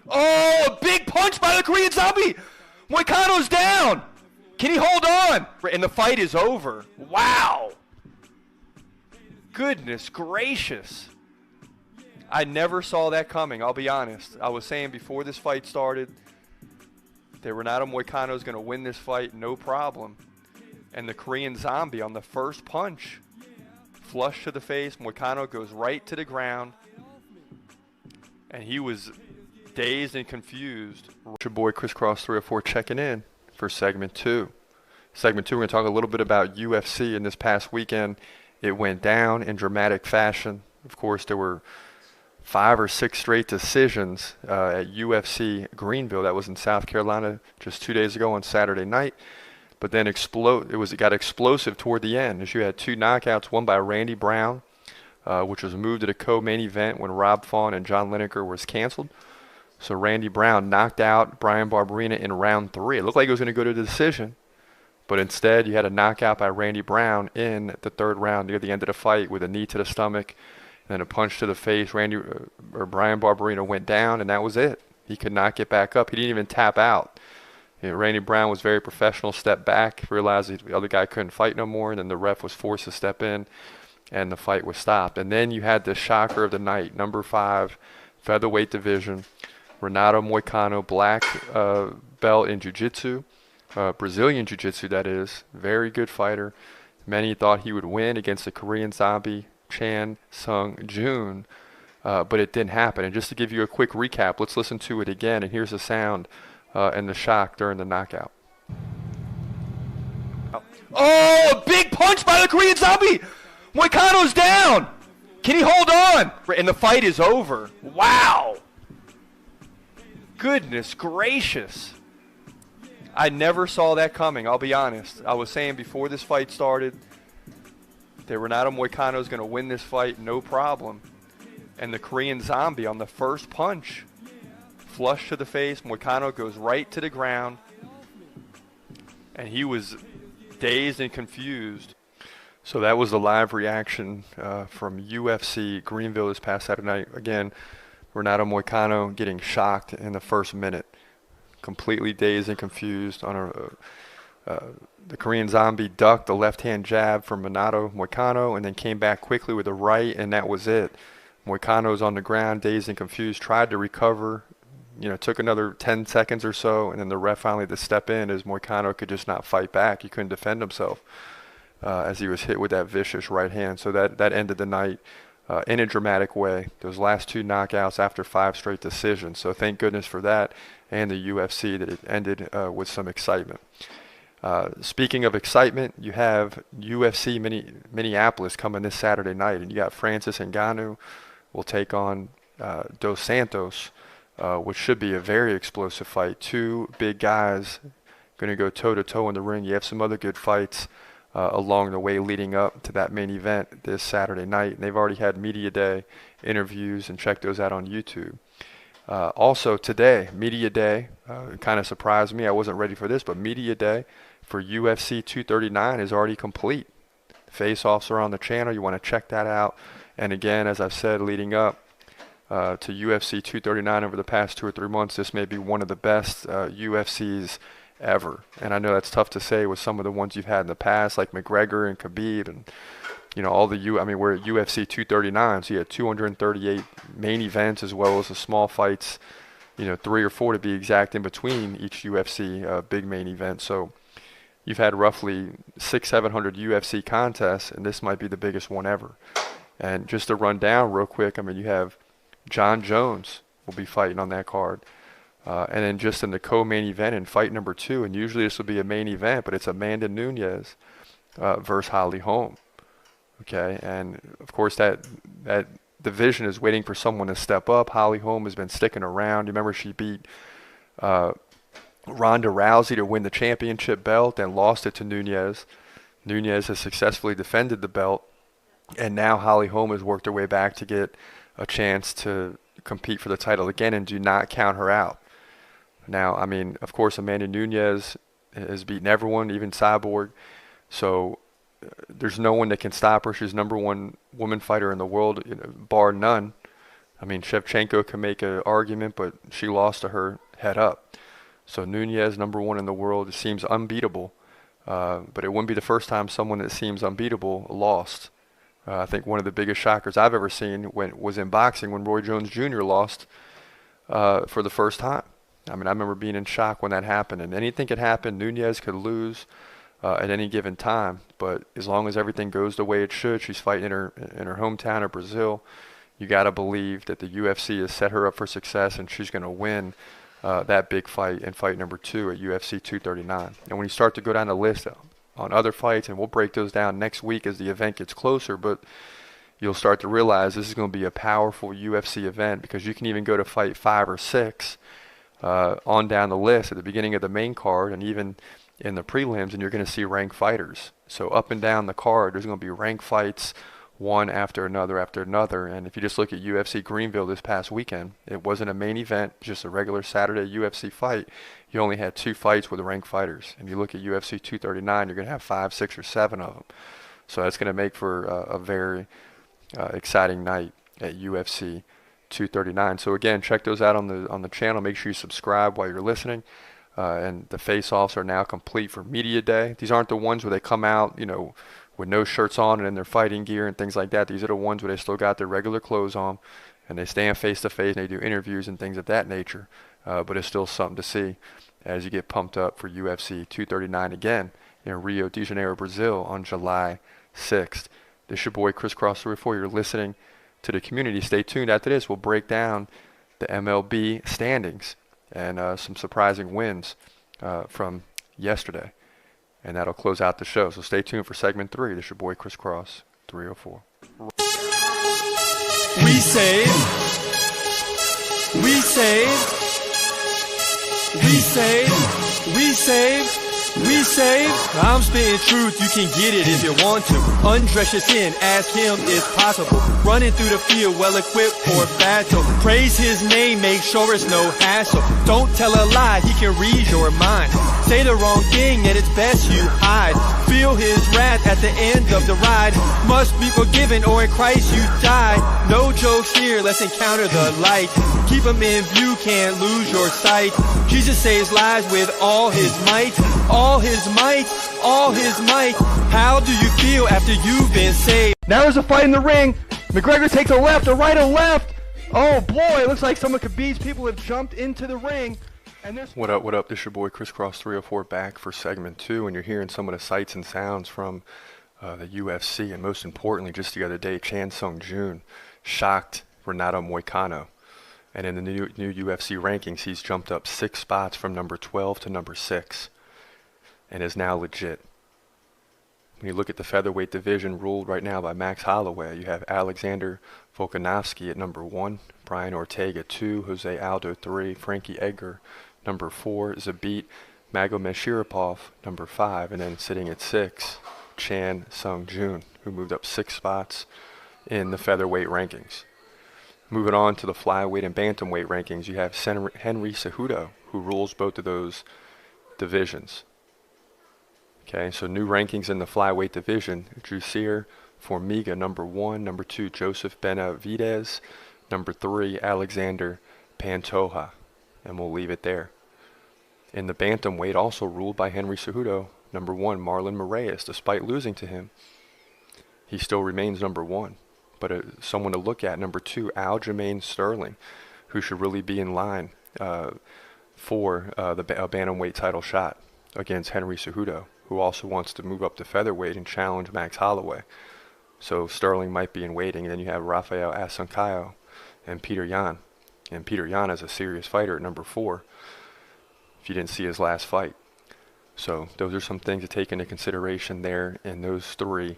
Oh, a big punch by the Korean Zombie. Moicano's down. Can he hold on? And the fight is over. Wow. Goodness gracious. I never saw that coming, I'll be honest. I was saying before this fight started that Renato Moicano is going to win this fight, no problem. And the Korean Zombie on the first punch, flush to the face, Moicano goes right to the ground. And he was dazed and confused. Your boy Crisscross 304 checking in for segment 2. Segment 2, we're going to talk a little bit about UFC. And this past weekend, it went down in dramatic fashion. Of course, there were 5 or 6 straight decisions at UFC Greenville. That was in South Carolina just 2 days ago on Saturday night. But then it got explosive toward the end, as you had 2 knockouts, one by Randy Brown, which was moved to the co-main event when Rob Font and John Lineker was canceled. So Randy Brown knocked out Bryan Barberena in round 3. It looked like it was going to go to the decision, but instead you had a knockout by Randy Brown in the 3rd round near the end of the fight with a knee to the stomach and then a punch to the face. Bryan Barberena went down, and that was it. He could not get back up. He didn't even tap out. Randy Brown was very professional, stepped back, realized the other guy couldn't fight no more, and then the ref was forced to step in, and the fight was stopped. And then you had the shocker of the night, number 5, featherweight division, Renato Moicano, black belt in jiu-jitsu, Brazilian jiu-jitsu that is, very good fighter. Many thought he would win against the Korean Zombie, Chan Sung Jun, but it didn't happen. And just to give you a quick recap, let's listen to it again, and here's the sound and the shock during the knockout. Oh, a big punch by the Korean Zombie! Moicano's down! Can he hold on? And the fight is over. Wow! Goodness gracious. I never saw that coming, I'll be honest. I was saying before this fight started that Renato Moicano is going to win this fight, no problem. And the Korean Zombie on the first punch, flush to the face, Moicano goes right to the ground. And he was dazed and confused. So that was the live reaction from UFC Greenville this past Saturday night. Again, Renato Moicano getting shocked in the first minute. Completely dazed and confused. The Korean Zombie ducked the left-hand jab from Renato Moicano and then came back quickly with a right, and that was it. Moicano's on the ground, dazed and confused, tried to recover. Took another 10 seconds or so, and then the ref finally had to step in as Moicano could just not fight back. He couldn't defend himself as he was hit with that vicious right hand. So that ended the night in a dramatic way. Those last 2 knockouts after 5 straight decisions. So thank goodness for that, and the UFC that it ended with some excitement. Speaking of excitement, you have UFC Minneapolis coming this Saturday night, and you got Francis Ngannou will take on Dos Santos, which should be a very explosive fight. 2 big guys going to go toe-to-toe in the ring. You have some other good fights along the way leading up to that main event this Saturday night. And they've already had media day interviews, and check those out on YouTube. Also today, media day, kind of surprised me. I wasn't ready for this, but media day for UFC 239 is already complete. Face-offs are on the channel. You want to check that out. And again, as I've said leading up to UFC 239 over the past 2 or 3 months, this may be one of the best UFCs ever. And I know that's tough to say with some of the ones you've had in the past, like McGregor and Khabib, and all we're at UFC 239, so you had 238 main events as well as the small fights, 3 or 4 to be exact in between each UFC big main event. So you've had roughly 600-700 UFC contests, and this might be the biggest one ever. And just to run down real quick, you have John Jones will be fighting on that card. And then just in the co-main event in fight number 2, and usually this will be a main event, but it's Amanda Nunes versus Holly Holm. Okay, and of course that division is waiting for someone to step up. Holly Holm has been sticking around. You remember she beat Ronda Rousey to win the championship belt and lost it to Nunes. Nunes has successfully defended the belt, and now Holly Holm has worked her way back to get a chance to compete for the title again, and do not count her out. Now, of course, Amanda Nunes has beaten everyone, even Cyborg. So there's no one that can stop her. She's #1 woman fighter in the world, bar none. I mean, Shevchenko can make an argument, but she lost to her head up. So Nunes, number 1 in the world, it seems unbeatable. But it wouldn't be the first time someone that seems unbeatable lost. I think one of the biggest shockers I've ever seen was in boxing when Roy Jones Jr. lost for the first time. I mean, I remember being in shock when that happened. And anything could happen. Nunes could lose at any given time. But as long as everything goes the way it should, she's fighting in her hometown of Brazil. You got to believe that the UFC has set her up for success, and she's going to win that big fight in fight number 2 at UFC 239. And when you start to go down the list on other fights, and we'll break those down next week as the event gets closer, but you'll start to realize this is going to be a powerful UFC event, because you can even go to fight 5 or 6 on down the list at the beginning of the main card and even in the prelims, and you're going to see ranked fighters. So up and down the card, there's going to be ranked fights, one after another after another. And if you just look at UFC Greenville this past weekend, it wasn't a main event, just a regular Saturday UFC fight. You only had 2 fights with ranked fighters. And you look at UFC 239, you're going to have 5, 6, or 7 of them. So that's going to make for a very exciting night at UFC 239. So again, check those out on the channel. Make sure you subscribe while you're listening. And the face-offs are now complete for Media Day. These aren't the ones where they come out, with no shirts on and in their fighting gear and things like that. These are the ones where they still got their regular clothes on, and they stand face-to-face, and they do interviews and things of that nature. But it's still something to see as you get pumped up for UFC 239 again in Rio de Janeiro, Brazil on July 6th. This is your boy Chris Cross 304. You're listening to the community. Stay tuned. After this, we'll break down the MLB standings and some surprising wins from yesterday. And that'll close out the show. So stay tuned for segment 3. This is your boy Chris Cross 304. We save. We save. We save. We save. We save. I'm spitting truth, you can get it if you want to. Undress your sin, ask him if possible. Running through the field, well equipped for battle. Praise his name, make sure it's no hassle. Don't tell a lie, he can read your mind. Say the wrong thing and it's best you hide. Feel his wrath at the end of the ride. Must be forgiven or in Christ you die. No jokes here, let's encounter the light. Keep him in view, can't lose your sight. Jesus saves lives with all his might. All his might, all his might. How do you feel after you've been saved? Now there's a fight in the ring. McGregor takes a left, a right, a left. Oh boy, it looks like some of Khabib's people have jumped into the ring. And there's What up? This is your boy Chris Cross 304 back for segment 2, and you're hearing some of the sights and sounds from the UFC, and most importantly, just the other day, Chan Sung Jun shocked Renato Moicano. And in the new UFC rankings, he's jumped up 6 spots from number 12 to number 6. And is now legit. When you look at the featherweight division ruled right now by Max Holloway, you have Alexander Volkanovski at number 1, Brian Ortega 2, Jose Aldo 3, Frankie Edgar number 4, Zabit Magomedov number 5, and then sitting at 6, Chan Sung Jun, who moved up 6 spots in the featherweight rankings. Moving on to the flyweight and bantamweight rankings, you have Henry Cejudo, who rules both of those divisions. Okay, so new rankings in the flyweight division. Jussier Formiga, number 1. Number 2, Joseph Benavidez. Number 3, Alexander Pantoja. And we'll leave it there. In the bantamweight, also ruled by Henry Cejudo, number 1, Marlon Moraes. Despite losing to him, he still remains number 1. But someone to look at, number 2, Aljamain Sterling, who should really be in line for the bantamweight title shot against Henry Cejudo, who also wants to move up to featherweight and challenge Max Holloway. So Sterling might be in waiting. And then you have Rafael Asuncayo and Peter Yan. And Peter Yan is a serious fighter at number 4, if you didn't see his last fight. So those are some things to take into consideration there in those 3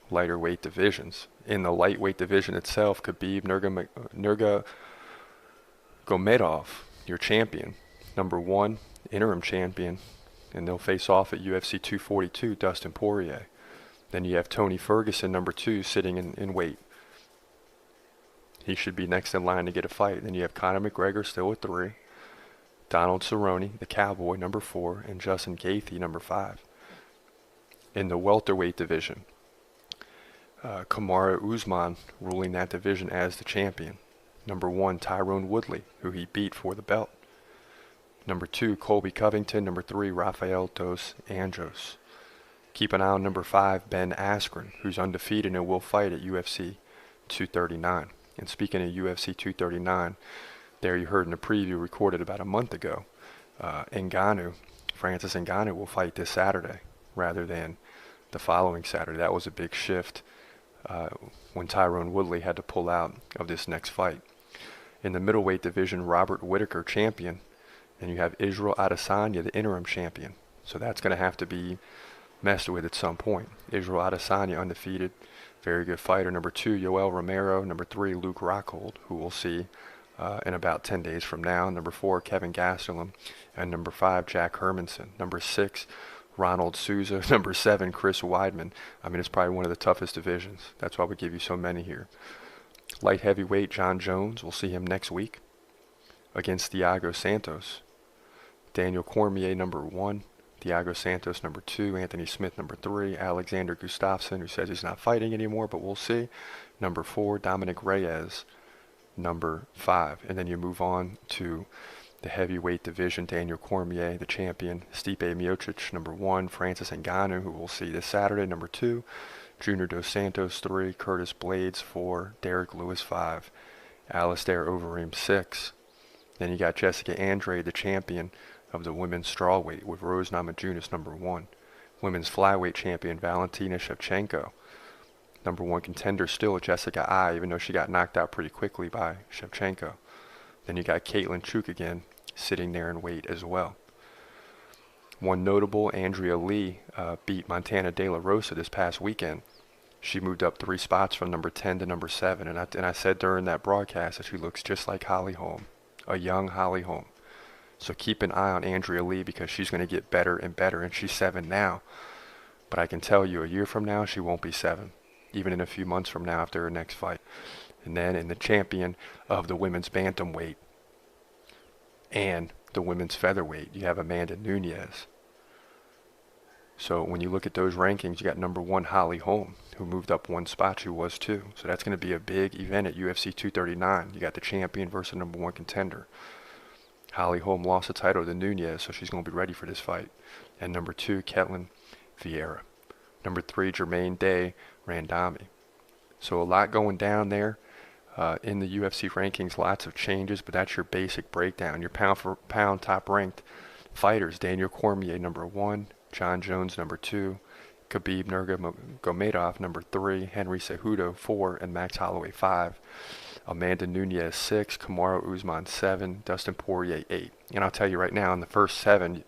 lighter weight divisions. In the lightweight division itself, Khabib Nurmagomedov, your champion, number 1, interim champion, and they'll face off at UFC 242, Dustin Poirier. Then you have Tony Ferguson, number 2, sitting in weight. He should be next in line to get a fight. Then you have Conor McGregor still at 3, Donald Cerrone, the Cowboy, number 4, and Justin Gaethje, number 5. In the welterweight division, Kamaru Usman ruling that division as the champion. Number 1, Tyrone Woodley, who he beat for the belt. Number 2, Colby Covington. Number 3, Rafael dos Anjos. Keep an eye on number 5, Ben Askren, who's undefeated and will fight at UFC 239. And speaking of UFC 239, there you heard in the preview recorded about a month ago, Francis Ngannou will fight this Saturday rather than the following Saturday. That was a big shift when Tyrone Woodley had to pull out of this next fight. In the middleweight division, Robert Whittaker champion, and you have Israel Adesanya, the interim champion. So that's going to have to be messed with at some point. Israel Adesanya undefeated, very good fighter. Number 2, Yoel Romero. Number 3, Luke Rockhold, who we'll see in about 10 days from now. Number 4, Kevin Gastelum. And number 5, Jack Hermanson. Number 6, Ronald Souza. Number 7, Chris Weidman. I mean, it's probably one of the toughest divisions. That's why we give you so many here. Light heavyweight John Jones, we'll see him next week against Thiago Santos. Daniel Cormier, number 1. Thiago Santos, number 2. Anthony Smith, number 3. Alexander Gustafsson, who says he's not fighting anymore, but we'll see. Number 4, Dominic Reyes, number 5. And then you move on to the heavyweight division. Daniel Cormier, the champion. Stipe Miocic, number 1. Francis Ngannou, who we'll see this Saturday, number 2. Junior Dos Santos, 3. Curtis Blades, 4. Derek Lewis, 5. Alistair Overeem, 6. Then you got Jessica Andrade, the champion of the women's strawweight, with Rose Namajunas, number 1. Women's flyweight champion Valentina Shevchenko, number 1 contender still, Jessica Ai, even though she got knocked out pretty quickly by Shevchenko. Then you got Caitlin Chukagian sitting there in weight as well. One notable, Andrea Lee beat Montana De La Rosa this past weekend. She moved up 3 spots from number 10 to number 7, and I said during that broadcast that she looks just like Holly Holm, a young Holly Holm. So keep an eye on Andrea Lee because she's going to get better and better, and she's 7 now. But I can tell you, a year from now, she won't be 7, even in a few months from now after her next fight. And then in the champion of the women's bantamweight and the women's featherweight, you have Amanda Nunes. So when you look at those rankings, you got number 1, Holly Holm, who moved up 1 spot. She was 2. So that's going to be a big event at UFC 239. You got the champion versus number 1 contender. Holly Holm lost the title to Nunes, so she's going to be ready for this fight. And number 2, Ketlin Vieira. Number 3, Jermaine Day Randami. So a lot going down there in the UFC rankings, lots of changes, but that's your basic breakdown. Your pound for pound top ranked fighters: Daniel Cormier, number 1, John Jones, number 2, Khabib Nurmagomedov, number 3, Henry Cejudo, 4, and Max Holloway, 5. Amanda Nunes, 6, Kamaru Usman, 7, Dustin Poirier, 8. And I'll tell you right now, in the first 7,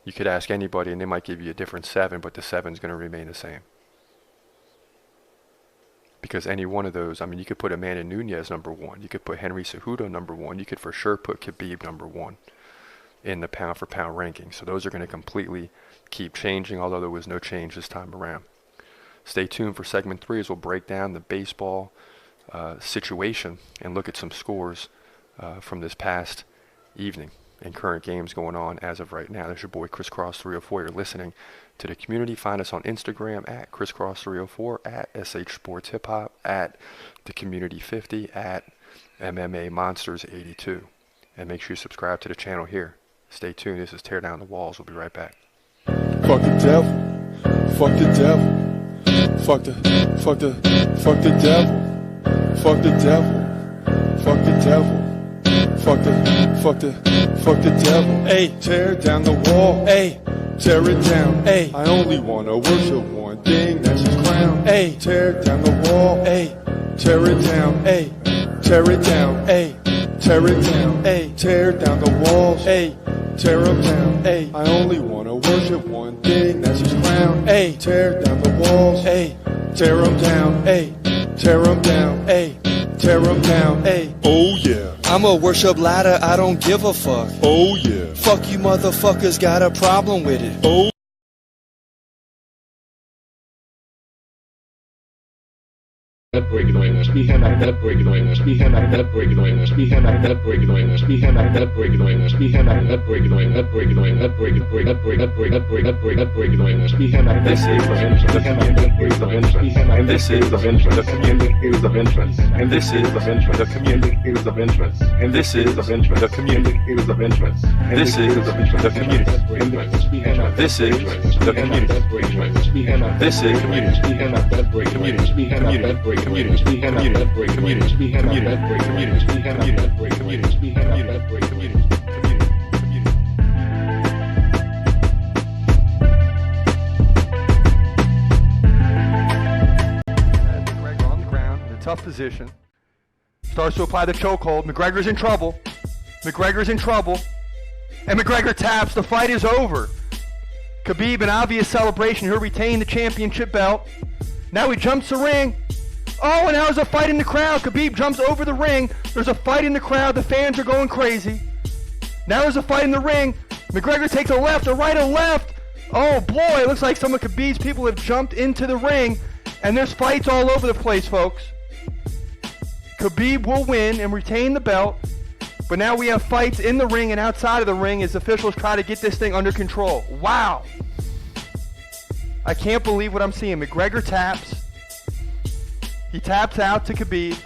you could ask anybody and they might give you a different 7, but the 7 is going to remain the same. Because any one of those, I mean, you could put Amanda Nunes number 1, you could put Henry Cejudo number 1, you could for sure put Khabib number 1 in the pound for pound ranking. So those are going to completely keep changing, although there was no change this time around. Stay tuned for segment 3 as we'll break down the baseball situation and look at some scores from this past evening and current games going on as of right now. There's your boy Crisscross 304. You're listening to the community. Find us on Instagram at Crisscross 304, at SH Sports Hip Hop, at the Community 50, at MMA Monsters 82, and make sure you subscribe to the channel here. Stay tuned. This is Tear Down the Walls. We'll be right back. Fuck the devil. Fuck the devil. Fuck the devil. Fuck the devil. Fuck the devil. Fuck the devil. Hey, tear down the wall. Hey, tear it down. Hey, I only wanna worship one thing, that's his crown. Hey, tear down the wall. Hey, tear it down. Hey, tear it down. Hey, tear it down. Hey, tear down the walls. Hey, tear them down. Hey, I only wanna worship one thing, that's his crown. Hey, tear down the walls. Hey, tear them down. Hey, tear them down. Hey, tear them down. Hey, oh yeah. I'ma worship ladder, I don't give a fuck. Oh yeah. Fuck you motherfuckers, got a problem with it. Oh. Tough position. Starts to apply the chokehold. McGregor's in trouble. McGregor's in trouble. And McGregor taps. The fight is over. Khabib, an obvious celebration. He'll retain the championship belt. Now he jumps the ring. Oh, and now there's a fight in the crowd. Khabib jumps over the ring. There's a fight in the crowd. The fans are going crazy. Now there's a fight in the ring. McGregor takes a left, a right, a left. Oh boy, it looks like some of Khabib's people have jumped into the ring. And there's fights all over the place, folks. Khabib will win and retain the belt, but now we have fights in the ring and outside of the ring as officials try to get this thing under control. Wow. I can't believe what I'm seeing. McGregor taps. He taps out to Khabib.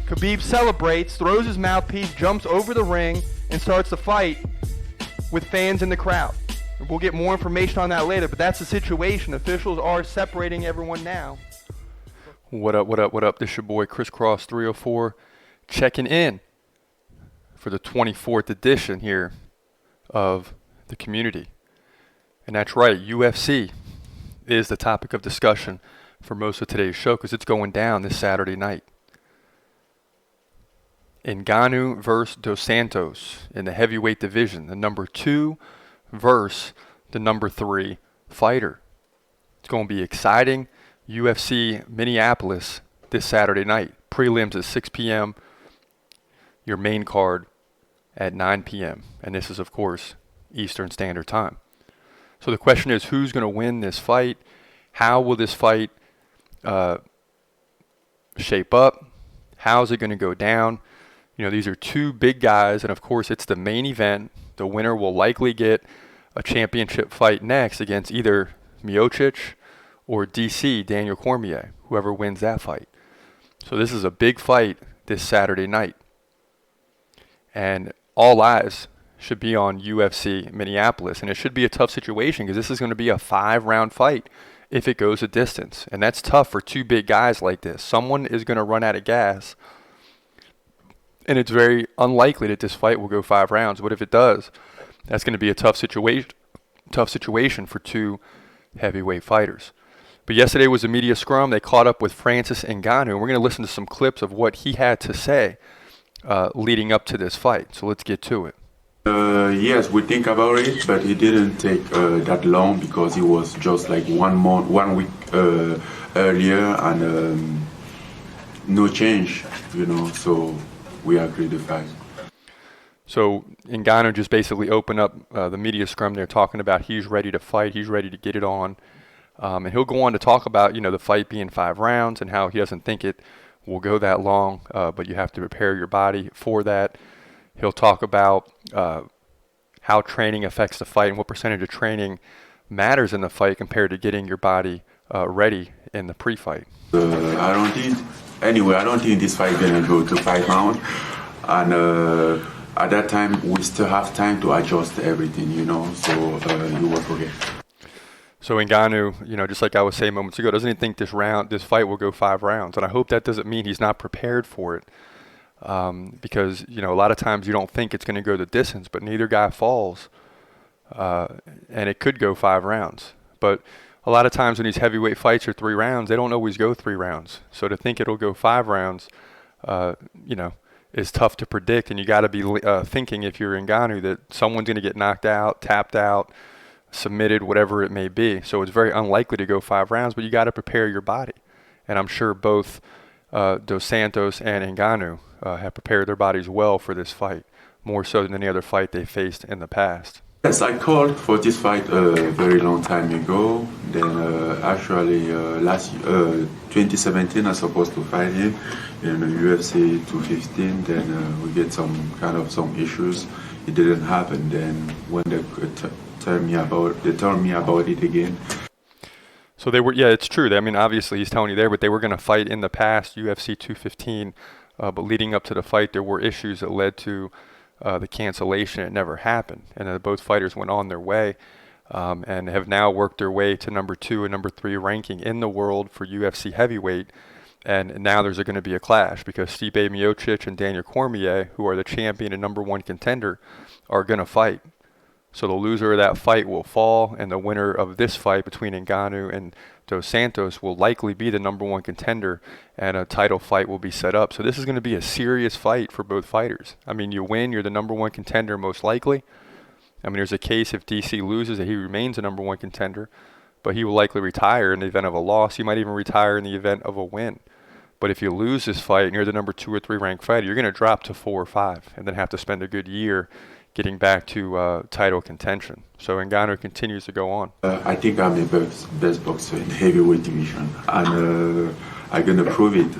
Khabib celebrates, throws his mouthpiece, jumps over the ring, and starts the fight with fans in the crowd. We'll get more information on that later, but that's the situation. Officials are separating everyone now. What up, what up, what up? This your boy Crisscross 304 checking in for the 24th edition here of the community. And that's right, UFC is the topic of discussion for most of today's show because it's going down this Saturday night. Ngannou versus Dos Santos in the heavyweight division, the number 2 versus the number 3 fighter. It's going to be exciting. UFC Minneapolis this Saturday night. Prelims at 6 p.m. Your main card at 9 p.m. And this is, of course, Eastern Standard Time. So the question is, who's going to win this fight? How will this fight shape up? How's it going to go down? You know, these are two big guys, and of course, it's the main event. The winner will likely get a championship fight next against either Miocic or DC, Daniel Cormier, whoever wins that fight. So this is a big fight this Saturday night. And all eyes should be on UFC Minneapolis. And it should be a tough situation because this is going to be a 5-round fight if it goes a distance. And that's tough for two big guys like this. Someone is going to run out of gas. And it's very unlikely that this fight will go 5 rounds. But if it does, that's going to be a tough situation for two heavyweight fighters. But yesterday was a media scrum. They caught up with Francis Ngannou. And we're going to listen to some clips of what he had to say leading up to this fight. So let's get to it. Yes, we think about it, but it didn't take that long because it was just like 1 week earlier and no change, you know, so we agreed to fight. So Ngannou just basically opened up the media scrum. They're talking about he's ready to fight, he's ready to get it on. And he'll go on to talk about, you know, the fight being 5 rounds and how he doesn't think it will go that long, but you have to prepare your body for that. He'll talk about how training affects the fight and what percentage of training matters in the fight compared to getting your body ready in the pre-fight. I don't think this fight is going to go to 5 rounds. And at that time, we still have time to adjust everything, you know, so you will forget. So Ngannou, you know, just like I was saying moments ago, doesn't he think this fight will go 5 rounds? And I hope that doesn't mean he's not prepared for it. Because, you know, a lot of times you don't think it's going to go the distance, but neither guy falls. And it could go 5 rounds. But a lot of times when these heavyweight fights are 3 rounds, they don't always go 3 rounds. So to think it'll go 5 rounds, you know, is tough to predict. And you got to be thinking, if you're Ngannou, that someone's going to get knocked out, tapped out, submitted, whatever it may be. So it's very unlikely to go 5 rounds, but you got to prepare your body. And I'm sure both Dos Santos and Ngannou have prepared their bodies well for this fight, more so than any other fight they faced in the past. Yes, I called for this fight a very long time ago. Then actually last 2017 I was supposed to fight him in the UFC 215. Then we get some kind of some issues. It didn't happen. Then when they told me about it again. So they were, yeah, it's true. I mean, obviously he's telling you there, but they were going to fight in the past, UFC 215. But leading up to the fight, there were issues that led to the cancellation. It never happened, and both fighters went on their way and have now worked their way to number 2 and number 3 ranking in the world for UFC heavyweight. And now there's going to be a clash because Stipe Miocic and Daniel Cormier, who are the champion and number 1 contender, are going to fight. So the loser of that fight will fall, and the winner of this fight between Ngannou and Dos Santos will likely be the number 1 contender, and a title fight will be set up. So this is going to be a serious fight for both fighters. I mean, you win, you're the number 1 contender most likely. I mean, there's a case if DC loses that he remains the number 1 contender, but he will likely retire in the event of a loss. He might even retire in the event of a win. But if you lose this fight and you're the number 2 or 3 ranked fighter, you're going to drop to 4 or 5 and then have to spend a good year getting back to title contention. So Ngannou continues to go on. I think I'm the best boxer in the heavyweight division, and I'm gonna prove it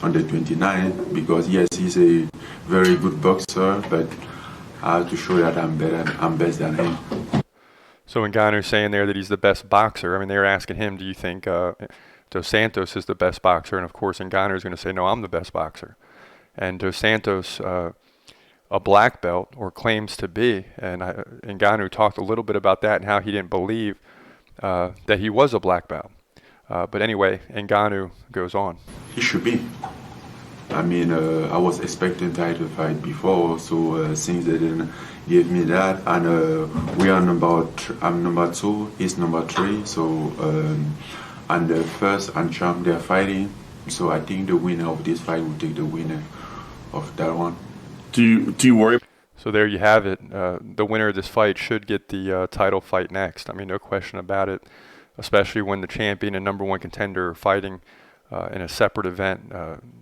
on the 29th because yes, he's a very good boxer, but I have to show that I'm best than him. So Ngannou's saying there that he's the best boxer. I mean, they were asking him, do you think Dos Santos is the best boxer? And of course, Ngannou's going to say, no, I'm the best boxer. And Dos Santos, a black belt, or claims to be, and Ngannou talked a little bit about that and how he didn't believe that he was a black belt. But anyway, Ngannou goes on. He should be. I mean, I was expecting title fight before, so since they didn't give me that, and we are I'm number 2, he's number 3, so and the first and champ they're fighting, so I think the winner of this fight will take the winner of that one. Do you worry? So there you have it. The winner of this fight should get the title fight next. I mean, no question about it, especially when the champion and number 1 contender are fighting in a separate event.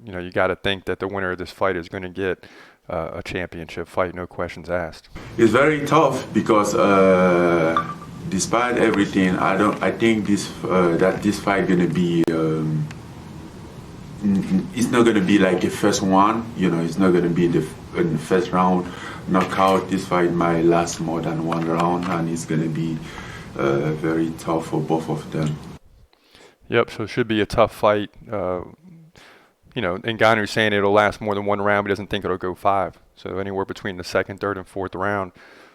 You know, you got to think that the winner of this fight is going to get a championship fight, no questions asked. It's very tough because despite everything, I think this fight going to be. It's not going to be like the first one, you know. It's not going to be in the first round knockout. This fight might last more than 1 round, and it's going to be very tough for both of them. Yep, so it should be a tough fight. You know, Ngannou's saying it'll last more than 1 round, but he doesn't think it'll go 5. So anywhere between the 2nd, 3rd, and 4th round,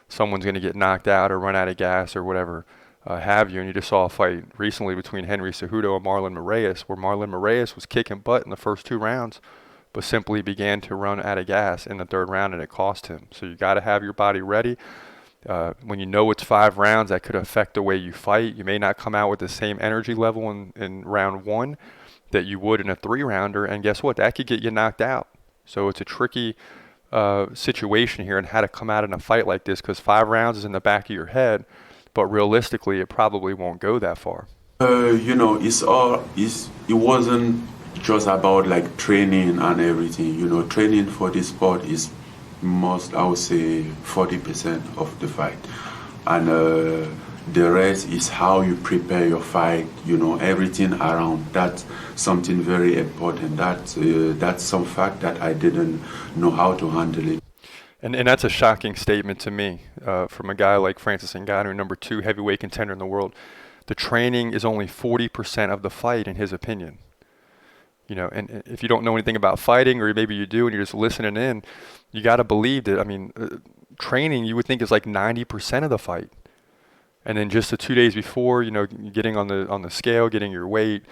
someone's going to get knocked out or run out of gas or whatever have you. And you just saw a fight recently between Henry Cejudo and Marlon Moraes, where Marlon Moraes was kicking butt in the first 2 rounds, but simply began to run out of gas in the 3rd round, and it cost him. So you got to have your body ready. When you know it's 5 rounds, that could affect the way you fight. You may not come out with the same energy level in round 1 that you would in a 3-rounder, and guess what? That could get you knocked out. So it's a tricky situation here and how to come out in a fight like this, because 5 rounds is in the back of your head, but realistically, it probably won't go that far. You know, it wasn't just about like training and everything. You know, training for this sport is I would say 40% of the fight, and the rest is how you prepare your fight. You know, everything around. That's something very important. That's some fact that I didn't know how to handle it. And that's a shocking statement to me from a guy like Francis Ngannou, number 2 heavyweight contender in the world. The training is only 40% of the fight, in his opinion. You know, and if you don't know anything about fighting, or maybe you do and you're just listening in, you got to believe that. I mean, training you would think is like 90% of the fight. And then just the 2 days before, you know, getting on the scale, getting your weight,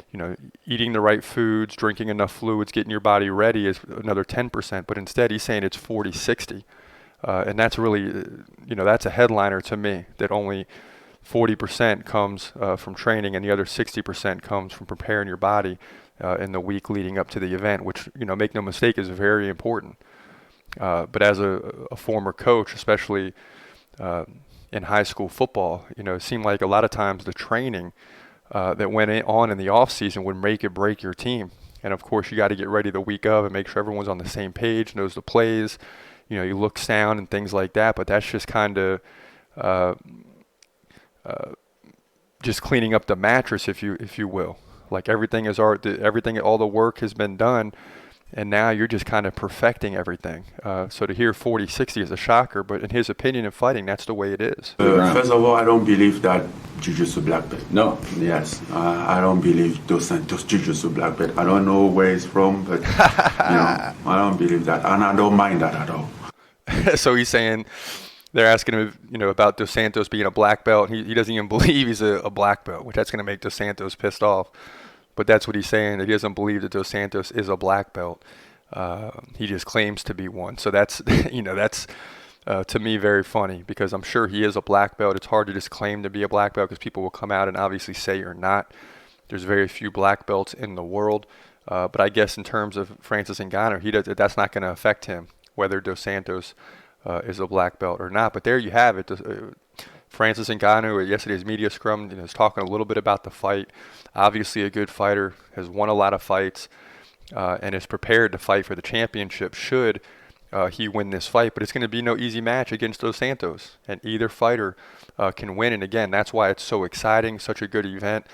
you know, eating the right foods, drinking enough fluids, getting your body ready is another 10%. But instead, he's saying it's 40-60. And that's really, you know, that's a headliner to me, that only 40% comes from training and the other 60% comes from preparing your body in the week leading up to the event, which, you know, make no mistake, is very important. But as a former coach, especially in high school football, you know, it seemed like a lot of times the training that went on in the off season would make or break your team. And of course, you got to get ready the week of and make sure everyone's on the same page, knows the plays, you look sound and things like that, but that's just kind of just cleaning up the mattress, if you will. Like everything is all the work has been done, and now you're just kind of perfecting everything. So to hear 40-60 is a shocker, but in his opinion in fighting, that's the way it is. First of all, I don't believe that Jiu-Jitsu black belt. No. Yes, I don't believe Dos Santos Jiu-Jitsu black belt. I don't know where it's from, but I don't believe that, and I don't mind that at all. So he's saying they're asking him, about Dos Santos being a black belt. He doesn't even believe he's a black belt, which that's going to make Dos Santos pissed off. But that's what he's saying, that he doesn't believe that Dos Santos is a black belt. He just claims to be one. So that's, that's to me very funny, because I'm sure he is a black belt. It's hard to just claim to be a black belt because people will come out and obviously say you're not. There's very few black belts in the world. But I guess in terms of Francis Ngannou, that's not going to affect him, whether Dos Santos is a black belt or not. But there you have it. Francis Ngannou at yesterday's media scrum is talking a little bit about the fight. Obviously a good fighter, has won a lot of fights, and is prepared to fight for the championship should he win this fight. But it's going to be no easy match against Dos Santos, and either fighter can win. And again, that's why it's so exciting, such a good event.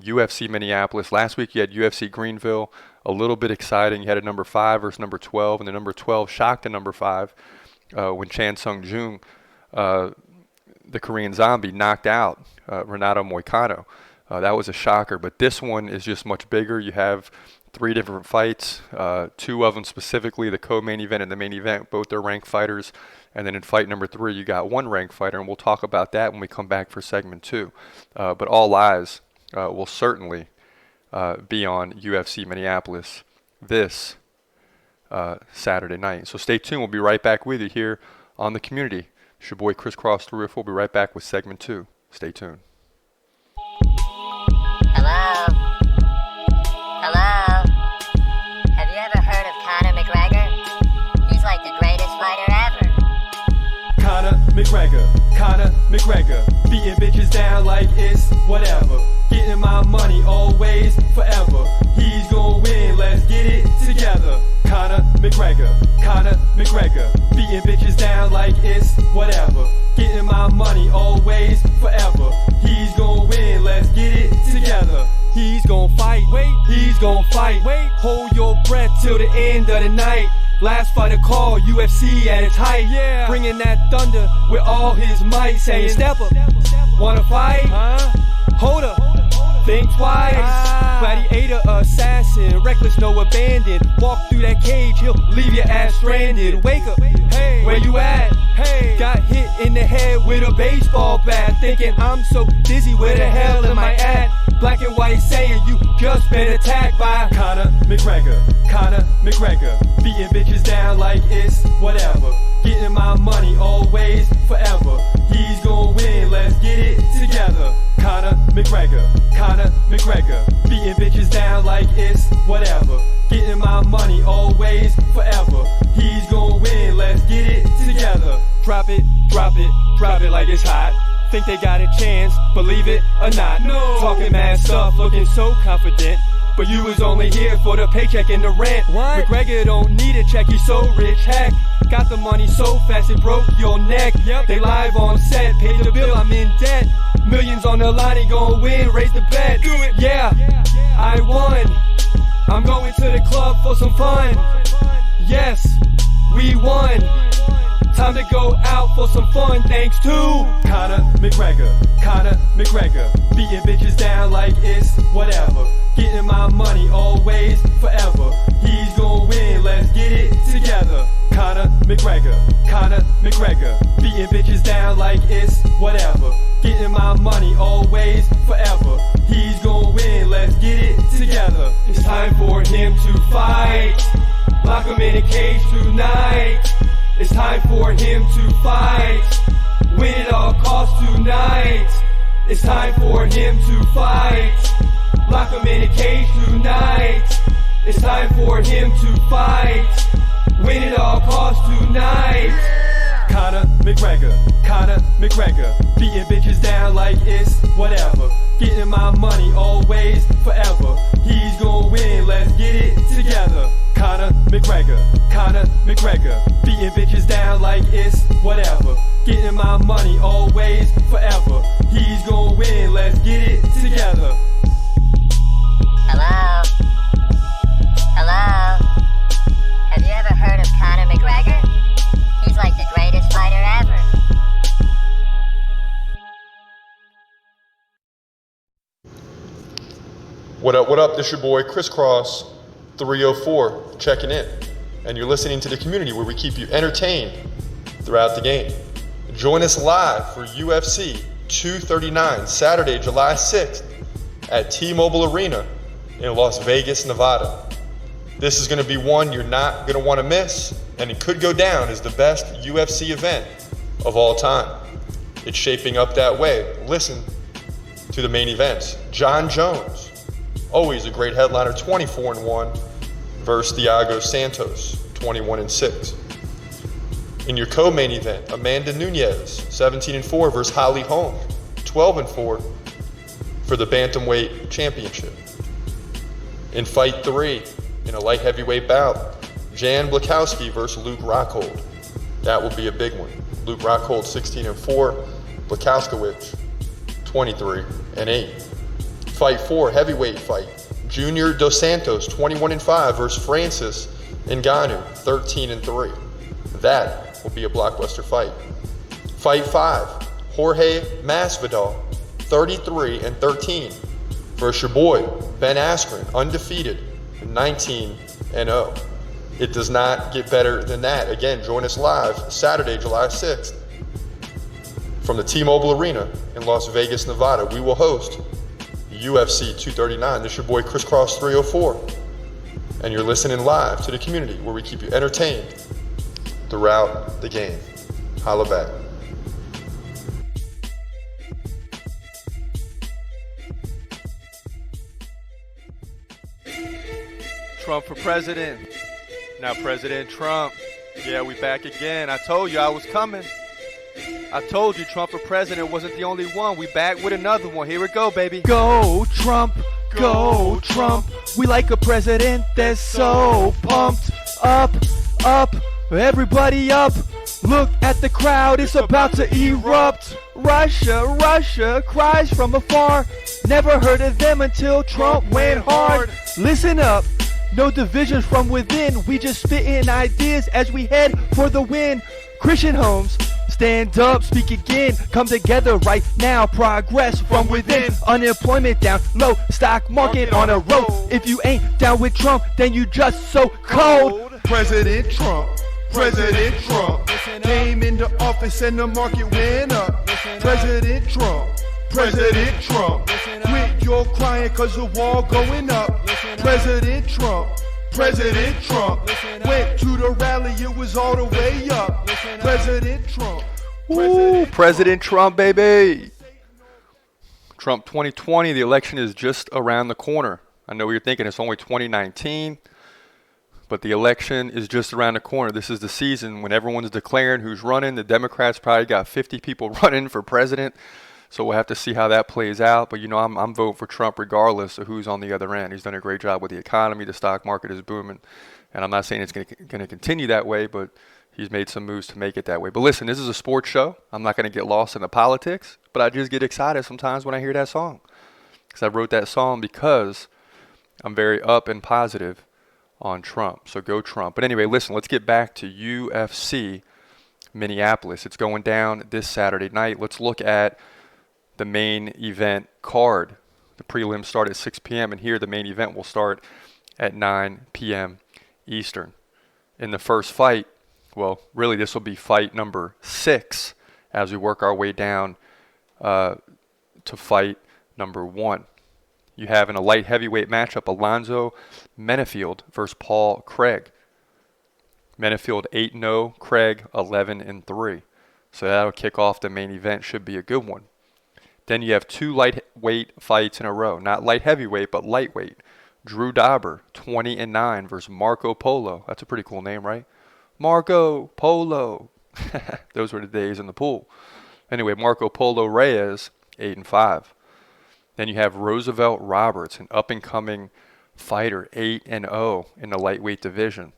UFC Minneapolis. Last week you had UFC Greenville, a little bit exciting. You had a number 5 versus number 12, and the number 12 shocked the number 5 when Chan Sung Jung, the Korean Zombie, knocked out Renato Moicano. That was a shocker, but this one is just much bigger. You have 3 different fights, 2 of them specifically, the co-main event and the main event, both are ranked fighters. And then in fight number 3, you got 1 ranked fighter, and we'll talk about that when we come back for segment 2. But all eyes will certainly be on UFC Minneapolis this Saturday night. So stay tuned. We'll be right back with you here on The Community. It's your boy Crisscross 304. We'll be right back with segment 2. Stay tuned. Hello? Hello? Have you ever heard of Conor McGregor? He's like the greatest fighter ever. Conor McGregor, beating bitches down like it's whatever. Getting my money always, forever. He's gonna win, let's get it together. Conor McGregor, beating bitches down like it's whatever. Getting my money always, forever. He's gonna win, let's get it together. He's gonna fight, he's gonna fight. Hold your breath till the end of the night. Last fighter call, UFC at its height. Yeah. Bringing that thunder with all his might. Saying, step up, wanna fight? Hold up, think twice. Gladiator, assassin, reckless, no abandon. Walk through that cage, he'll leave your ass stranded. Wake up, hey, where you at? Hey, got hit in the head with a baseball bat. Thinking I'm so dizzy, where the hell am I at? Black and white saying you just been attacked by Conor McGregor, beating bitches down like it's whatever. Getting my money always, forever. He's gonna win, let's get it together. Conor McGregor, beating bitches down like it's whatever. Getting my money always, forever. He's gonna win, let's get it together. Drop it like it's hot. Think they got a chance, believe it or not. No. Talking mad stuff, looking so confident. But you was only here for the paycheck and the rent. What? McGregor don't need a check, he's so rich, heck. Got the money so fast it broke your neck. Yep. They live on set, paid the bill, I'm in debt. Millions on the line, he gon' win, raise the bet. Do it. Yeah, I won. I'm going to the club for some fun. Yes, we won. Time to go out for some fun, thanks to Conor McGregor, beating bitches down like it's whatever. Getting my money always, forever. He's gonna win, let's get it together. Conor McGregor, beating bitches down like it's whatever. Getting my money always, forever. He's gonna win, let's get it together. It's time for him to fight. Lock him in a cage tonight. It's time for him to fight. Win at all costs tonight. It's time for him to fight. Lock him in a cage tonight. It's time for him to fight. Win at all costs tonight. Conor McGregor, beating bitches down like it's whatever. Getting my money always, forever. He's gonna win, let's get it together. Conor McGregor, Conor McGregor, beating bitches down like it's whatever. Getting my money always, forever. He's gonna win, let's get it together. Hello? Hello? Have you ever heard of Conor McGregor? He's like the greatest fighter ever. What up, this your boy Crisscross 304 checking in, and you're listening to the community where we keep you entertained throughout the game. Join us live for UFC 239 Saturday, July 6th at T-Mobile Arena in Las Vegas, Nevada. This is going to be one you're not going to want to miss, and it could go down as the best UFC event of all time. It's shaping up that way. Listen to the main events. John Jones, always a great headliner, 24-1 versus Thiago Santos, 21-6. In your co-main event, Amanda Nunes, 17-4 versus Holly Holm, 12-4 for the Bantamweight Championship. In fight 3, in a light heavyweight bout, Jan Blachowski versus Luke Rockhold. That will be a big one. Luke Rockhold, 16-4, Blachowski, 23-8. Fight 4, heavyweight fight, Junior Dos Santos, 21-5 versus Francis Ngannou, 13-3. That will be a blockbuster fight. Fight 5, Jorge Masvidal, 33-13 versus your boy Ben Askren, undefeated, 19-0. It does not get better than that. Again, join us live Saturday, July 6th from the T-Mobile Arena in Las Vegas, Nevada. We will host UFC 239. This is your boy Crisscross 304, and you're listening live to the community where we keep you entertained throughout the game. Holla back. Trump for president. Now President Trump. Yeah, we back again. I told you I was coming. I told you Trump for president wasn't the only one. We back with another one. Here we go, baby. Go Trump, go Trump. We like a president that's so pumped up, everybody up. Look at the crowd, it's about to erupt. Russia cries from afar. Never heard of them until Trump went hard. Listen up, no divisions from within. We just spitting ideas as we head for the win. Christian Holmes, stand up, speak again. Come together right now, progress from within. Unemployment down low, stock market on a roll. If you ain't down with Trump, then you just so cold. President Trump came into office and the market went up. President Trump, quit your crying cause the wall going up. President Trump went to the rally, it was all the way up. President Trump. Ooh, President Trump, baby. Trump 2020, the election is just around the corner. I know you're thinking it's only 2019, but the election is just around the corner. This is the season when everyone's declaring who's running. The Democrats probably got 50 people running for president, so we'll have to see how that plays out. But, you know, I'm voting for Trump regardless of who's on the other end. He's done a great job with the economy. The stock market is booming, and I'm not saying it's going to continue that way, but he's made some moves to make it that way. But listen, this is a sports show. I'm not going to get lost in the politics, but I just get excited sometimes when I hear that song, because I wrote that song because I'm very up and positive on Trump. So go Trump. But anyway, listen, let's get back to UFC Minneapolis. It's going down this Saturday night. Let's look at the main event card. The prelims start at 6 p.m. and here the main event will start at 9 p.m. Eastern. In the first fight, well, really this will be fight number 6 as we work our way down to fight number 1. You have in a light heavyweight matchup Alonzo Menafield versus Paul Craig. Menafield 8-0, Craig 11-3. So that'll kick off the main event. Should be a good one. Then you have 2 lightweight fights in a row. Not light heavyweight, but lightweight. Drew Dauber, 20-9 versus Marco Polo. That's a pretty cool name, right? Marco Polo. Those were the days in the pool. Anyway, Marco Polo Reyes, 8-5. Then you have Roosevelt Roberts, an up-and-coming fighter, 8-0 in the lightweight division.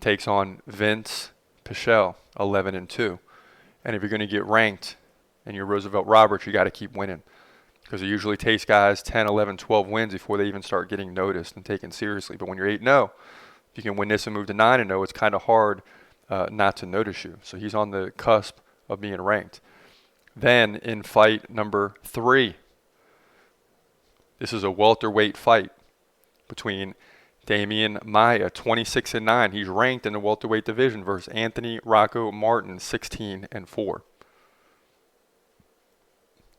takes on Vince Pichel, 11-2. And if you're going to get ranked and you're Roosevelt Roberts, you got to keep winning, because it usually takes guys 10, 11, 12 wins before they even start getting noticed and taken seriously. But when you're 8-0, if you can win this and move to 9-0, it's kind of hard not to notice you. So he's on the cusp of being ranked. Then in fight number 3, this is a welterweight fight between Damian Maia, 26-9. He's ranked in the welterweight division, versus Anthony Rocco Martin, 16-4.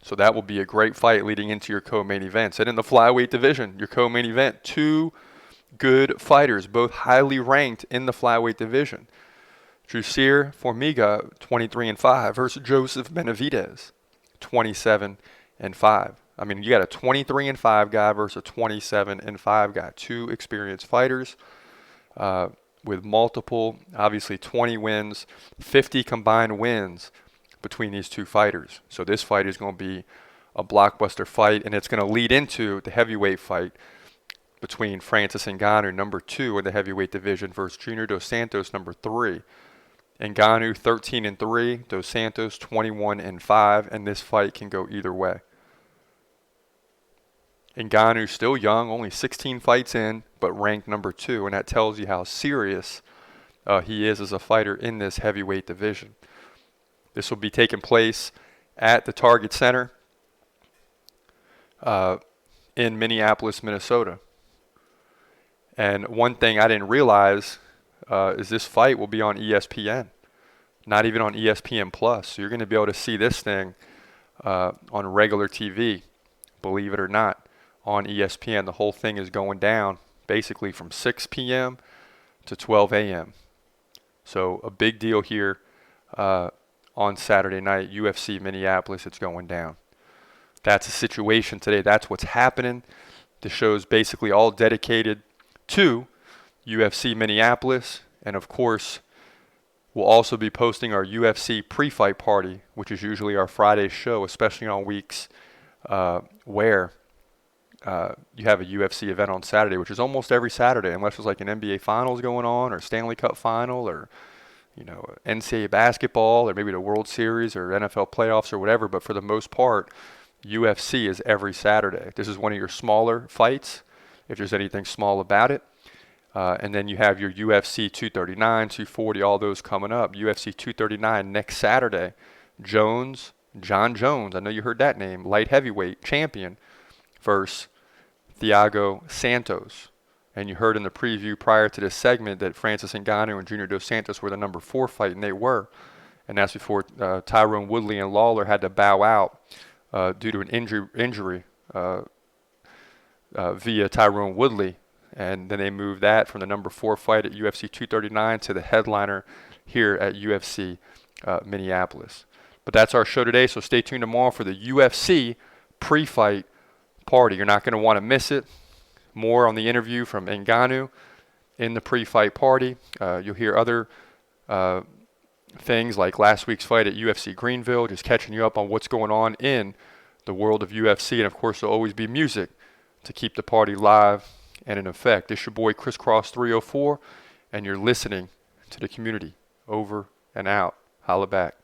So that will be a great fight leading into your co-main events. And in the flyweight division, your co-main event, 2 good fighters, both highly ranked in the flyweight division. Jussier Formiga, 23-5, versus Joseph Benavidez, 27-5. I mean, you got a 23-5 guy versus a 27-5 guy. 2 experienced fighters with multiple, obviously 20 wins, 50 combined wins between these 2 fighters. So this fight is going to be a blockbuster fight, and it's going to lead into the heavyweight fight between Francis Ngannou, number 2 in the heavyweight division, versus Junior Dos Santos, number 3. Ngannou 13-3, Dos Santos 21-5, and this fight can go either way. Ngannou's still young, only 16 fights in, but ranked number 2, and that tells you how serious he is as a fighter in this heavyweight division. This will be taking place at the Target Center in Minneapolis, Minnesota. And one thing I didn't realize is this fight will be on ESPN, not even on ESPN Plus. So you're going to be able to see this thing on regular TV, believe it or not, on ESPN. The whole thing is going down basically from 6 p.m. to 12 a.m. So a big deal here on Saturday night, UFC Minneapolis, it's going down. That's the situation today. That's what's happening. The show's basically all dedicated to UFC Minneapolis, and of course we'll also be posting our UFC pre-fight party, which is usually our Friday show, especially on weeks where you have a UFC event on Saturday, which is almost every Saturday, unless there's like an NBA Finals going on, or Stanley Cup Final, or NCAA basketball, or maybe the World Series, or NFL playoffs, or whatever. But for the most part, UFC is every Saturday. This is one of your smaller fights, if there's anything small about it. And then you have your UFC 239, 240, all those coming up. UFC 239 next Saturday. John Jones, I know you heard that name, light heavyweight champion, versus Thiago Santos. And you heard in the preview prior to this segment that Francis Ngannou and Junior Dos Santos were the number 4 fight, and they were. And that's before Tyron Woodley and Lawler had to bow out due to an injury via Tyron Woodley. And then they moved that from the number 4 fight at UFC 239 to the headliner here at UFC Minneapolis. But that's our show today, so stay tuned tomorrow for the UFC pre-fight party. You're not going to want to miss it. More on the interview from Ngannou in the pre-fight party. You'll hear other things like last week's fight at UFC Greenville, just catching you up on what's going on in the world of UFC. And, of course, there'll always be music to keep the party live and in effect. It's your boy Chris Cross 304, and you're listening to the community. Over and out. Holla back.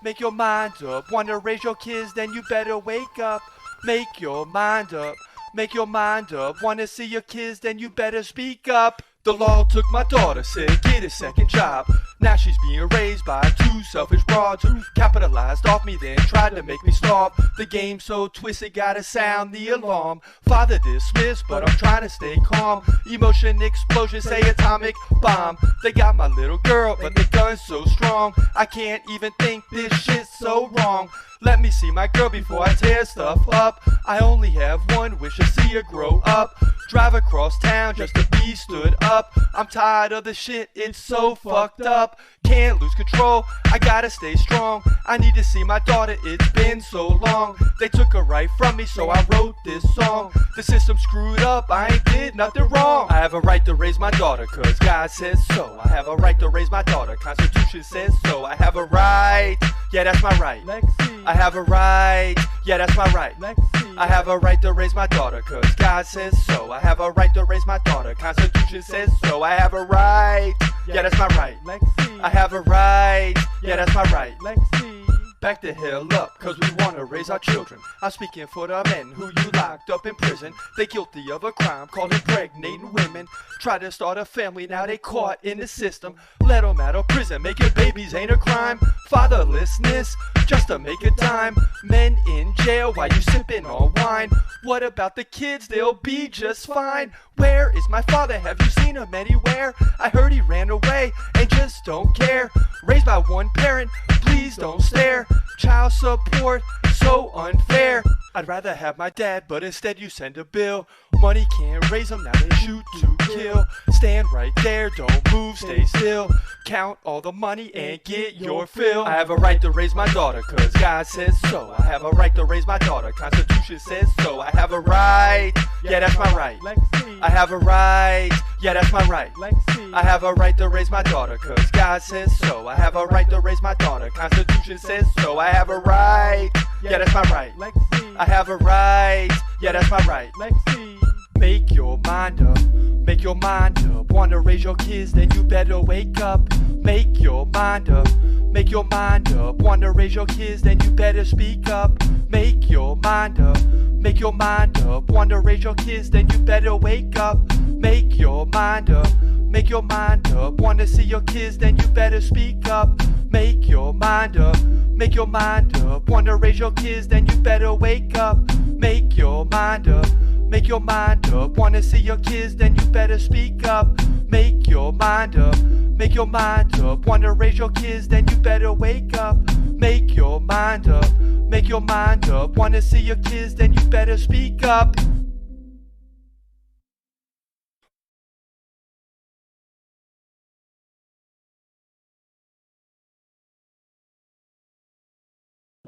Make your mind up. Wanna raise your kids, then you better wake up. Make your mind up. Make your mind up. Wanna see your kids, then you better speak up. The law took my daughter, said get a second job. Now she's being raised by 2 selfish broads who capitalized off me, then tried to make me starve. The game so twisted, gotta sound the alarm. Father dismissed, but I'm trying to stay calm. Emotion explosion, say atomic bomb. They got my little girl, but the gun's so strong. I can't even think this shit's so wrong. Let me see my girl before I tear stuff up. I only have one wish to see her grow up. Drive across town just to be stood up. I'm tired of the shit, it's so fucked up. Can't lose control, I gotta stay strong. I need to see my daughter, it's been so long. They took her right from me, so I wrote this song. The system screwed up, I ain't did nothing wrong. I have a right to raise my daughter, cause God says so. I have a right to raise my daughter, Constitution says so. I have a right yeah, that's my right. Lexi, I have a right, yeah, that's my right. Lexi, I have a right to raise my daughter, cause God says so. I have a right to raise my daughter, Constitution says so. I have a right, yeah, that's my right. Lexi, I have a right, yeah, that's my right. Lexi. Back the hell up, cause we wanna raise our children. I'm speaking for the men who you locked up in prison. They guilty of a crime called impregnating women. Try to start a family, now they caught in the system. Let them out of prison, making babies ain't a crime. Fatherlessness, just to make a dime. Men in jail while you sipping on wine. What about the kids? They'll be just fine. Where is my father? Have you seen him anywhere? I heard he ran away and just don't care. Raised by one parent, please don't stare. Child support, so unfair. I'd rather have my dad, but instead you send a bill. Money can't raise them, now they shoot to kill. Stand right there, don't move, stay still. Count all the money and get your fill. I have a right to raise my daughter, cause God says so. I have a right to raise my daughter, Constitution says so. I have a right, yeah, that's my right. Lexi, I have a right, yeah, that's my right. Lexi, I have a right to raise my daughter, cause God says so. I have a right to raise my daughter, Constitution says so. I have a right, yeah, that's my right. Lexi, I have a right, yeah, that's my right. Lexi, Make your mind up, make your mind up. Wanna raise your kids, then you better wake up. Make your mind up, make your mind up. Wanna raise your kids, then you better speak up. Make your mind up, make your mind up. Wanna raise your kids, then you better wake up. Make your mind up, make your mind up. Wanna see your kids, then you better speak up. Make your mind up, make your mind up. Wanna raise your kids, then you better wake up. Make your mind up, make your mind up. Wanna see your kids, then you better speak up. Make your mind up, make your mind up. Wanna raise your kids, then you better wake up. Make your mind up, make your mind up. Wanna see your kids, then you better speak up.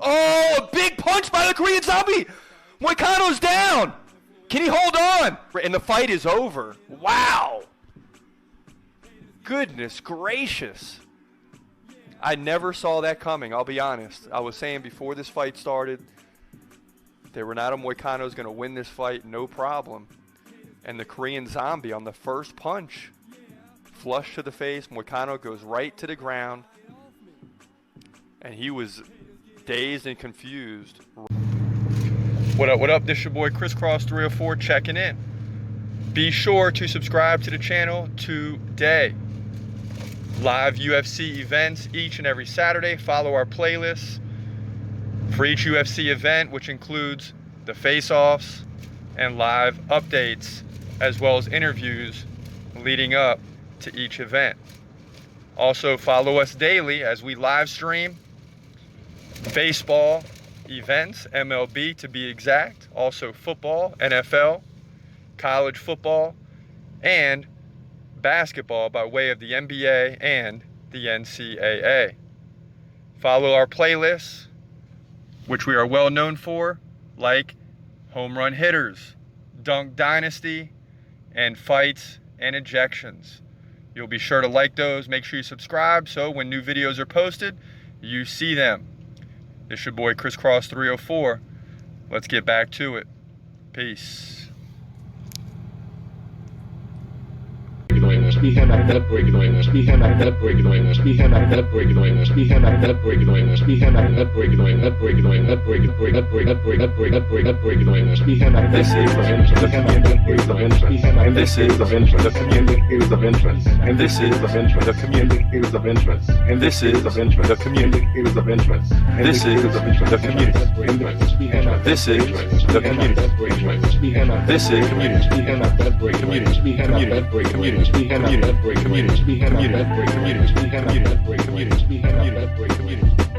Oh, a big punch by the Korean Zombie! Moicano's down! Can he hold on? And the fight is over. Wow! Goodness gracious. I never saw that coming, I'll be honest. I was saying before this fight started, that Renato Moicano's going to win this fight, no problem. And the Korean Zombie on the first punch, flush to the face, Moicano goes right to the ground. And he was dazed and confused. What up, this your boy Crisscross 304 checking in. Be sure to subscribe to the channel today. Live UFC events each and every Saturday. Follow our playlists for each UFC event, which includes the face-offs and live updates, as well as interviews leading up to each event. Also follow us daily as we live stream baseball events, MLB to be exact, also football, NFL, college football, and basketball by way of the NBA and the NCAA. Follow our playlists, which we are well known for, like home run hitters, dunk dynasty, and fights and ejections. You'll be sure to like those. Make sure you subscribe so when new videos are posted, you see them. It's your boy Crisscross 304. Let's get back to it. Peace. Community.